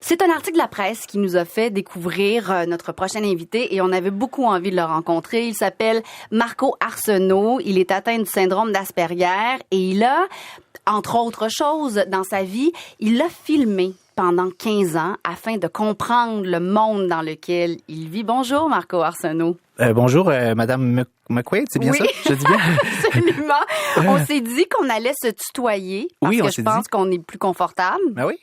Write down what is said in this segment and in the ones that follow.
C'est un article de la presse qui nous a fait découvrir notre prochain invité et on avait beaucoup envie de le rencontrer. Il s'appelle Marco Arsenault. Il est atteint du syndrome d'Asperger et il a, entre autres choses, dans sa vie, il a filmé pendant 15 ans afin de comprendre le monde dans lequel il vit. Bonjour, Marco Arsenault. Bonjour, Madame McQuaid, c'est bien ça? Je dis bien? Absolument. On s'est dit qu'on allait se tutoyer parce que je pense qu'on est plus confortable. Ben oui.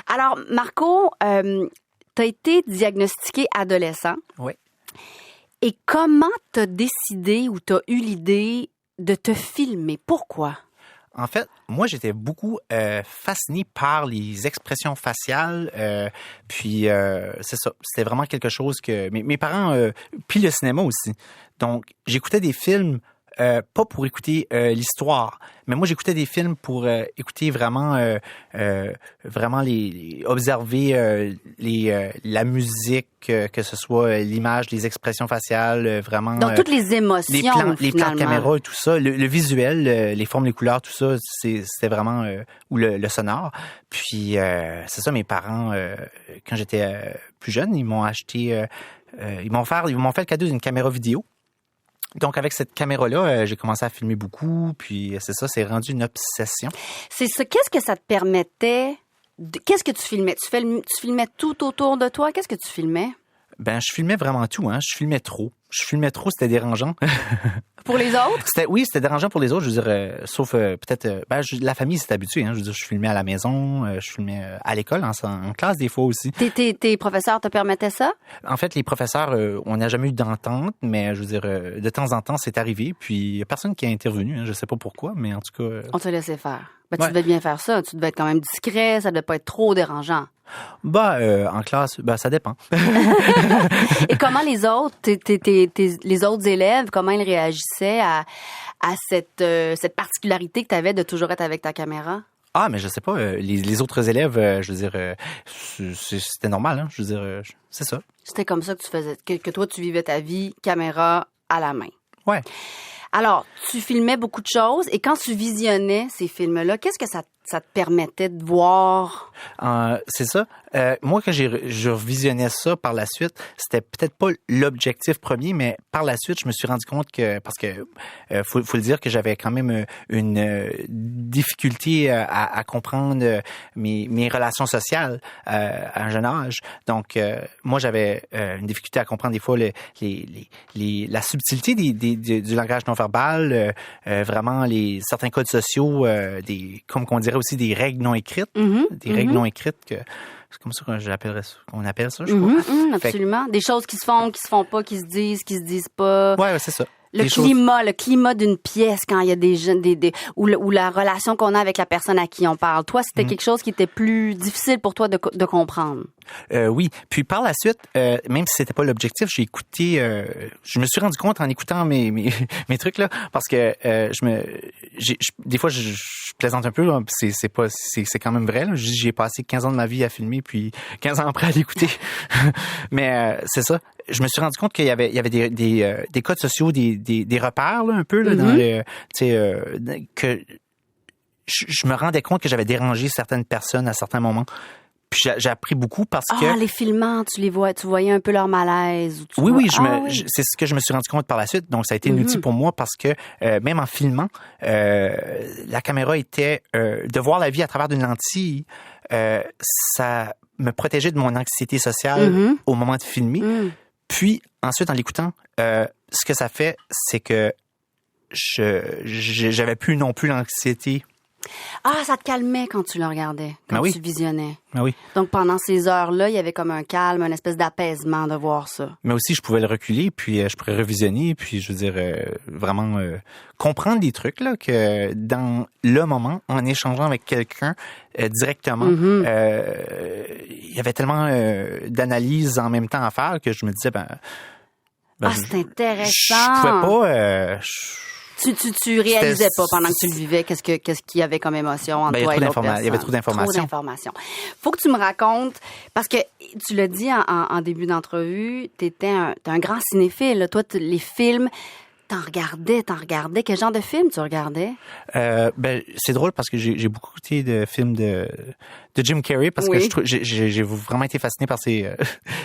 Alors, Marco, t'as été diagnostiqué adolescent. Oui. Et comment t'as décidé ou t'as eu l'idée de te filmer? Pourquoi? En fait, moi, j'étais beaucoup fasciné par les expressions faciales. Puis, c'est ça. C'était vraiment quelque chose que... Mes parents... puis le cinéma aussi. Donc, j'écoutais des films... pas pour écouter l'histoire, mais moi j'écoutais des films pour écouter vraiment observer la musique, que ce soit l'image, les expressions faciales, vraiment. Donc toutes les émotions, les plans de caméra et tout ça, le visuel, les formes, les couleurs, tout ça, c'était vraiment ou le sonore. Puis c'est ça, mes parents quand j'étais plus jeune, ils m'ont acheté, ils m'ont fait le cadeau d'une caméra vidéo. Donc, avec cette caméra-là, j'ai commencé à filmer beaucoup, puis c'est ça, c'est rendu une obsession. C'est ça. Qu'est-ce que ça te permettait? Qu'est-ce que tu filmais? Tu filmais tout autour de toi? Qu'est-ce que tu filmais? Ben, je filmais vraiment tout, hein. Je filmais trop, c'était dérangeant. Pour les autres? C'était dérangeant pour les autres, je veux dire, sauf peut-être... la famille s'est habituée, hein. Je veux dire, je filmais à la maison, je filmais à l'école, en classe des fois aussi. Tes professeurs te permettaient ça? En fait, les professeurs, on n'a jamais eu d'entente, mais je veux dire, de temps en temps, c'est arrivé, puis il n'y a personne qui a intervenu, hein. Je sais pas pourquoi, mais en tout cas... On te laissait faire. Ben, tu devais bien faire ça, tu devais être quand même discret, ça devait pas être trop dérangeant. En classe, ça dépend. Et comment les autres, les autres élèves, comment ils réagissaient à cette particularité que tu avais de toujours être avec ta caméra? Ah, mais je sais pas, les autres élèves, je veux dire, c'était normal, hein, je veux dire, c'est ça. C'était comme ça que tu faisais, que toi, tu vivais ta vie, caméra à la main. Ouais. Alors, tu filmais beaucoup de choses et quand tu visionnais ces films-là, qu'est-ce que ça te permettait de voir? C'est ça. Moi, quand je revisionnais ça par la suite, c'était peut-être pas l'objectif premier, mais par la suite, je me suis rendu compte que, parce que faut le dire que j'avais quand même une difficulté à comprendre mes relations sociales à un jeune âge. Donc, moi, j'avais une difficulté à comprendre des fois la subtilité du langage non verbal, vraiment certains codes sociaux, comme qu'on dirait aussi des règles non écrites, règles non écrites que c'est comme ça qu'on appelle ça, je crois. Absolument. Des choses qui se font pas, qui se disent pas. Ouais, c'est ça. Le climat d'une pièce quand il y a des jeunes, ou la relation qu'on a avec la personne à qui on parle. Toi, c'était quelque chose qui était plus difficile pour toi de comprendre. Oui. Puis par la suite, même si c'était pas l'objectif, j'ai écouté. Je me suis rendu compte en écoutant mes trucs là, parce que des fois je plaisante un peu. Là, c'est quand même vrai. Là. J'ai passé 15 ans de ma vie à filmer, puis 15 ans après à l'écouter. Mais c'est ça. Je me suis rendu compte qu'il y avait des codes sociaux, des repères là, un peu là, dans le, que je me rendais compte que j'avais dérangé certaines personnes à certains moments. Puis j'ai appris beaucoup parce que... les filmants, tu voyais un peu leur malaise. C'est ce que je me suis rendu compte par la suite. Donc, ça a été un outil pour moi parce que même en filmant, la caméra était... de voir la vie à travers d'une lentille, ça me protégeait de mon anxiété sociale au moment de filmer. Puis, ensuite, en l'écoutant, ce que ça fait, c'est que j'avais plus non plus l'anxiété. Ah, ça te calmait quand tu le regardais, quand tu visionnais. Ben oui. Donc, pendant ces heures-là, il y avait comme un calme, une espèce d'apaisement de voir ça. Mais aussi, je pouvais le reculer, puis je pourrais revisionner, puis je veux dire, vraiment comprendre des trucs là que dans le moment, en échangeant avec quelqu'un directement, il y avait tellement d'analyse en même temps à faire que je me disais, c'est intéressant. Je pouvais pas... Tu réalisais pas pendant que tu le vivais qu'est-ce qu'il y avait comme émotion entre toi et l'autre personne. Il y avait trop d'informations. Faut que tu me racontes, parce que tu l'as dit en début d'entrevue, t'as un grand cinéphile. Là. Toi, les films, T'en regardais. Quel genre de film tu regardais? C'est drôle parce que j'ai beaucoup écouté de films de Jim Carrey parce que j'ai vraiment été fasciné par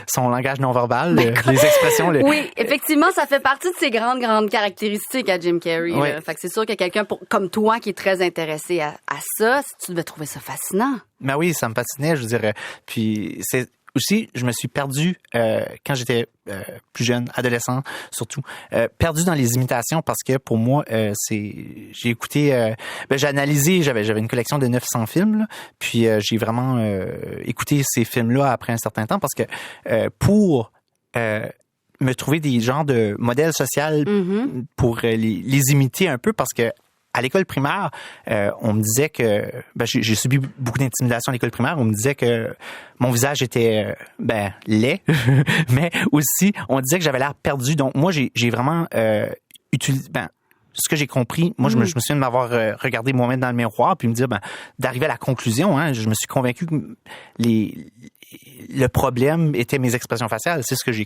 son langage non-verbal, les expressions. Oui, effectivement, ça fait partie de ses grandes caractéristiques à Jim Carrey. Oui. Fait que c'est sûr que quelqu'un comme toi qui est très intéressé à ça, tu devais trouver ça fascinant. Ben oui, ça me fascinait, je dirais. Puis c'est aussi, je me suis perdu quand j'étais plus jeune, adolescent surtout, perdu dans les imitations parce que pour moi, j'ai écouté, j'ai analysé, j'avais une collection de 900 films, là, puis j'ai vraiment écouté ces films-là après un certain temps parce que pour me trouver des genres de modèles sociaux pour les imiter un peu parce que à l'école primaire, on me disait que j'ai subi beaucoup d'intimidation à l'école primaire. On me disait que mon visage était laid, mais aussi on disait que j'avais l'air perdu. Donc moi j'ai vraiment utilisé ce que j'ai compris. Moi je me souviens de m'avoir regardé moi-même dans le miroir puis me dire d'arriver à la conclusion. Je me suis convaincu que le problème était mes expressions faciales. C'est ce que j'ai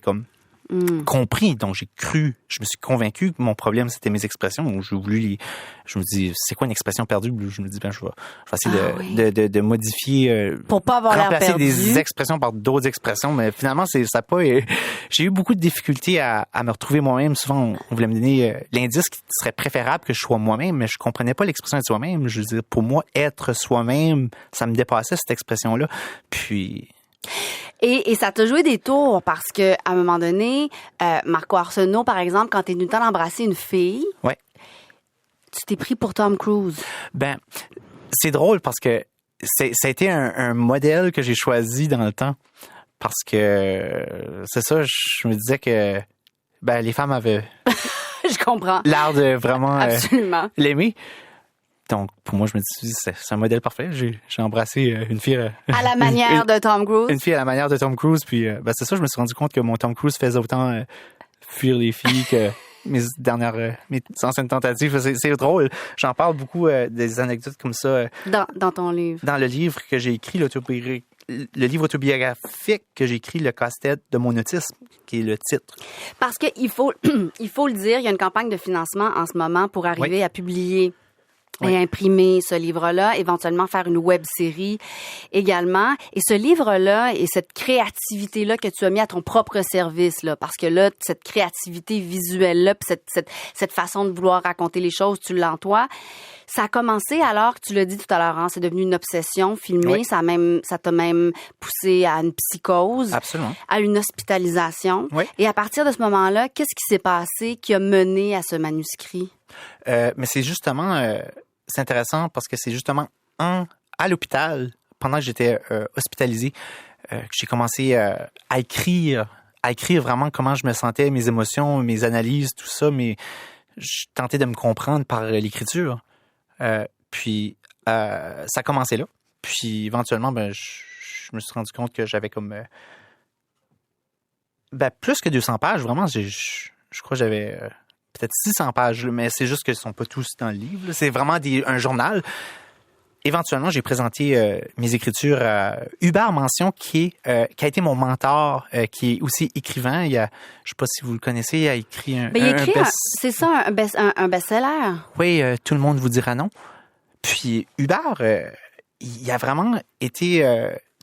compris, donc je me suis convaincu que mon problème c'était mes expressions. Donc je me dis c'est quoi une expression perdue? Je me dis je vais essayer de modifier pour pas avoir l'air perdu. Remplacer des expressions par d'autres expressions, mais finalement j'ai eu beaucoup de difficultés à me retrouver moi-même. Souvent on voulait me donner l'indice qui serait préférable que je sois moi-même, mais je comprenais pas l'expression être soi-même. Je veux dire, pour moi être soi-même, ça me dépassait cette expression-là. Puis Et ça t'a joué des tours parce que à un moment donné, Marco Arsenault, par exemple, quand t'es venu le temps d'embrasser une fille, tu t'es pris pour Tom Cruise. C'est drôle parce que ça a été un modèle que j'ai choisi dans le temps parce que c'est ça, je me disais que les femmes avaient je comprends l'air de vraiment absolument l'aimer. Donc, pour moi, je me dis, c'est un modèle parfait. J'ai embrassé une fille... à la manière de Tom Cruise. Une fille à la manière de Tom Cruise. Puis, c'est ça, je me suis rendu compte que mon Tom Cruise faisait autant fuir les filles que mes anciennes tentatives. C'est drôle. J'en parle beaucoup des anecdotes comme ça. Dans ton livre. Dans le livre que j'ai écrit, le livre autobiographique que j'ai écrit, Le casse-tête de mon autisme, qui est le titre. Parce que il faut le dire, il y a une campagne de financement en ce moment pour arriver à publier et imprimer ce livre-là, éventuellement faire une web-série également. Et ce livre-là et cette créativité-là que tu as mis à ton propre service, là, parce que là, cette créativité visuelle-là, puis cette façon de vouloir raconter les choses, tu l'emploies. Ça a commencé alors que tu l'as dit tout à l'heure, c'est devenu une obsession filmée. Ça t'a même poussé à une psychose, absolument, à une hospitalisation. Et à partir de ce moment-là, qu'est-ce qui s'est passé qui a mené à ce manuscrit? Mais c'est justement... c'est intéressant parce que c'est justement à l'hôpital, pendant que j'étais hospitalisé, que j'ai commencé à écrire vraiment comment je me sentais, mes émotions, mes analyses, tout ça, mais je tentais de me comprendre par l'écriture. Puis ça a commencé là. Puis éventuellement, je me suis rendu compte que j'avais comme plus que 200 pages, vraiment. Je crois que j'avais... peut-être 600 pages, mais c'est juste qu'ils ne sont pas tous dans le livre. C'est vraiment un journal. Éventuellement, j'ai présenté mes écritures à Hubert Mention, qui a été mon mentor, qui est aussi écrivain. Je ne sais pas si vous le connaissez, il a écrit c'est ça, un best-seller. Oui, Tout le monde vous dira non. Puis Hubert, il a vraiment été...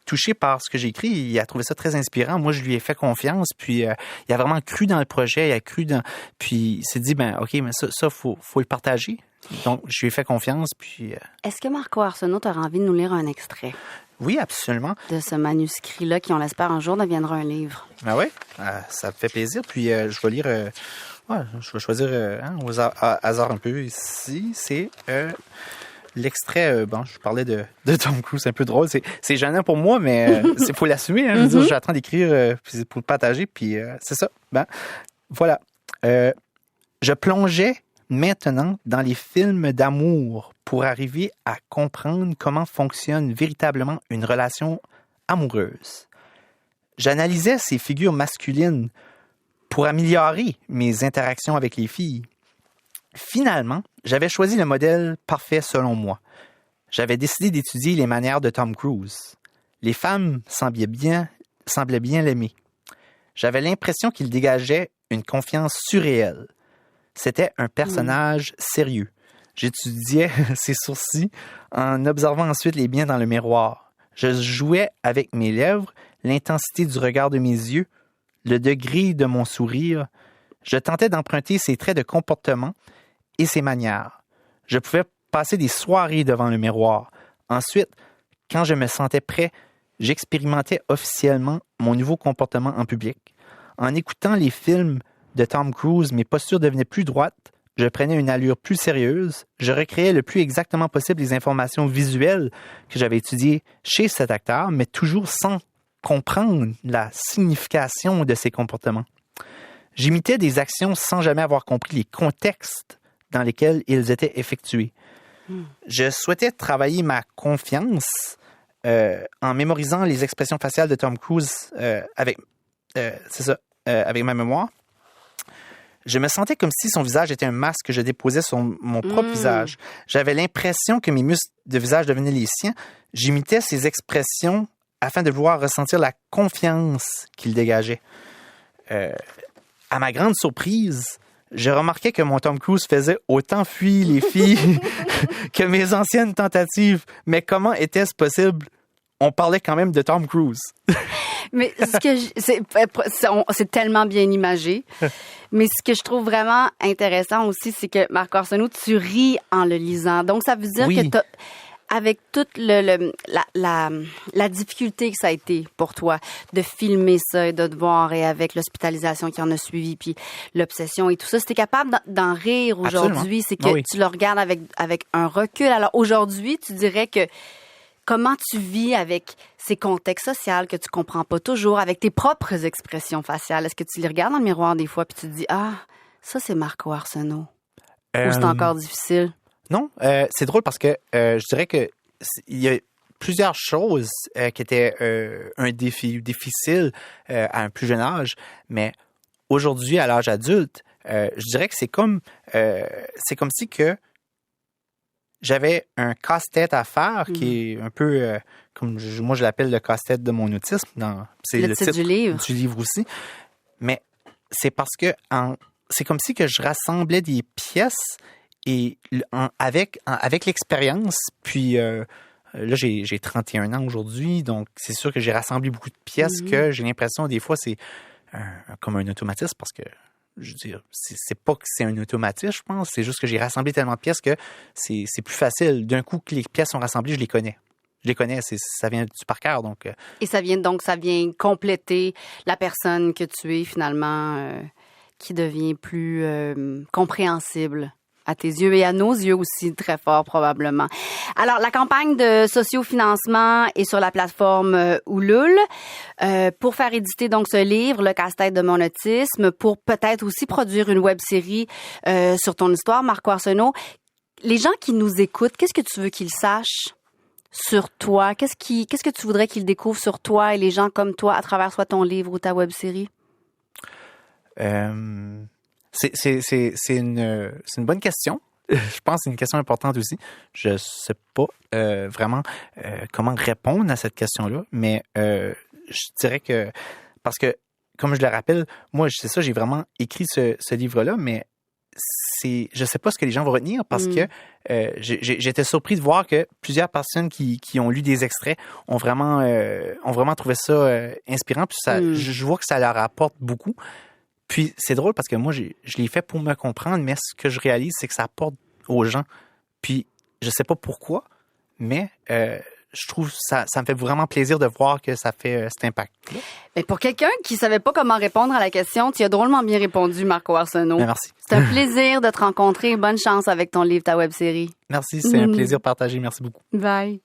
touché par ce que j'ai écrit, il a trouvé ça très inspirant. Moi, je lui ai fait confiance, puis il a vraiment cru dans le projet, puis il s'est dit, OK, mais ça faut le partager. Donc, je lui ai fait confiance, puis... Est-ce que Marco Arsenault t'aurait envie de nous lire un extrait? Oui, absolument. De ce manuscrit-là, qui, on l'espère, un jour deviendra un livre. Oui, ça me fait plaisir, puis je vais lire... je vais choisir au hasard un peu ici. C'est... l'extrait, je parlais de Tom Cruise, c'est un peu drôle, c'est gênant pour moi, mais c'est faut l'assumer. Je veux dire, je suis en train d'écrire pour le partager, puis c'est ça. Voilà. Je plongeais maintenant dans les films d'amour pour arriver à comprendre comment fonctionne véritablement une relation amoureuse. J'analysais ces figures masculines pour améliorer mes interactions avec les filles. Finalement, j'avais choisi le modèle parfait selon moi. J'avais décidé d'étudier les manières de Tom Cruise. Les femmes semblaient bien l'aimer. J'avais l'impression qu'il dégageait une confiance surréelle. C'était un personnage sérieux. J'étudiais ses sourcils en observant ensuite les biens dans le miroir. Je jouais avec mes lèvres, l'intensité du regard de mes yeux, le degré de mon sourire. Je tentais d'emprunter ses traits de comportement et ses manières. Je pouvais passer des soirées devant le miroir. Ensuite, quand je me sentais prêt, j'expérimentais officiellement mon nouveau comportement en public. En écoutant les films de Tom Cruise, mes postures devenaient plus droites, je prenais une allure plus sérieuse, je recréais le plus exactement possible les informations visuelles que j'avais étudiées chez cet acteur, mais toujours sans comprendre la signification de ses comportements. J'imitais des actions sans jamais avoir compris les contextes dans lesquels ils étaient effectués. Je souhaitais travailler ma confiance en mémorisant les expressions faciales de Tom Cruise avec ma mémoire. Je me sentais comme si son visage était un masque que je déposais sur mon propre visage. J'avais l'impression que mes muscles de visage devenaient les siens. J'imitais ses expressions afin de vouloir ressentir la confiance qu'il dégageait. À ma grande surprise, je remarquais que mon Tom Cruise faisait autant fuir les filles que mes anciennes tentatives. Mais comment était-ce possible? On parlait quand même de Tom Cruise. Mais c'est tellement bien imagé. Mais ce que je trouve vraiment intéressant aussi, c'est que Marco Arsenault, tu ris en le lisant. Donc, ça veut dire que avec toute la difficulté que ça a été pour toi de filmer ça et de te voir, et avec l'hospitalisation qui en a suivi, puis l'obsession et tout ça, si t'es capable d'en rire aujourd'hui, c'est que tu le regardes avec un recul. Alors aujourd'hui, tu dirais que comment tu vis avec ces contextes sociaux que tu comprends pas toujours, avec tes propres expressions faciales? Est-ce que tu les regardes dans le miroir des fois puis tu te dis « Ah, ça c'est Marco Arsenault » ou c'est encore difficile? Non, c'est drôle parce que je dirais que il y a plusieurs choses qui étaient un défi difficile à un plus jeune âge, mais aujourd'hui, à l'âge adulte, je dirais que c'est comme si que j'avais un casse-tête à faire qui est un peu comme moi je l'appelle le casse-tête de mon autisme. C'est le titre du livre aussi. Mais c'est parce que c'est comme si que je rassemblais des pièces et avec l'expérience, puis là j'ai 31 ans aujourd'hui, donc c'est sûr que j'ai rassemblé beaucoup de pièces que j'ai l'impression des fois c'est comme un automatisme parce que je veux dire, c'est pas que c'est un automatisme, je pense. C'est juste que j'ai rassemblé tellement de pièces que c'est plus facile. D'un coup que les pièces sont rassemblées, je les connais. Ça vient du par cœur. Donc. Et ça vient compléter la personne que tu es finalement, qui devient plus compréhensible à tes yeux et à nos yeux aussi, très fort probablement. Alors, la campagne de sociofinancement est sur la plateforme Ulule pour faire éditer donc ce livre, Le casse-tête de mon autisme, pour peut-être aussi produire une web-série sur ton histoire, Marco Arsenault. Les gens qui nous écoutent, qu'est-ce que tu veux qu'ils sachent sur toi? Qu'est-ce que tu voudrais qu'ils découvrent sur toi et les gens comme toi à travers soit ton livre ou ta web-série? C'est une bonne question. Je pense que c'est une question importante aussi. Je sais pas vraiment comment répondre à cette question-là, mais je dirais que parce que, comme je le rappelle, moi, c'est ça, j'ai vraiment écrit ce livre-là, mais je sais pas ce que les gens vont retenir parce que j'étais surpris de voir que plusieurs personnes qui ont lu des extraits ont vraiment trouvé ça inspirant. Puis je vois que ça leur apporte beaucoup. Puis c'est drôle parce que moi, je l'ai fait pour me comprendre, mais ce que je réalise, c'est que ça apporte aux gens. Puis je sais pas pourquoi, mais je trouve ça me fait vraiment plaisir de voir que ça fait cet impact-là. Mais pour quelqu'un qui savait pas comment répondre à la question, tu as drôlement bien répondu, Marco Arsenault. Merci. C'est un plaisir de te rencontrer. Bonne chance avec ton livre, ta web-série. Merci, c'est un plaisir partagé. Merci beaucoup. Bye.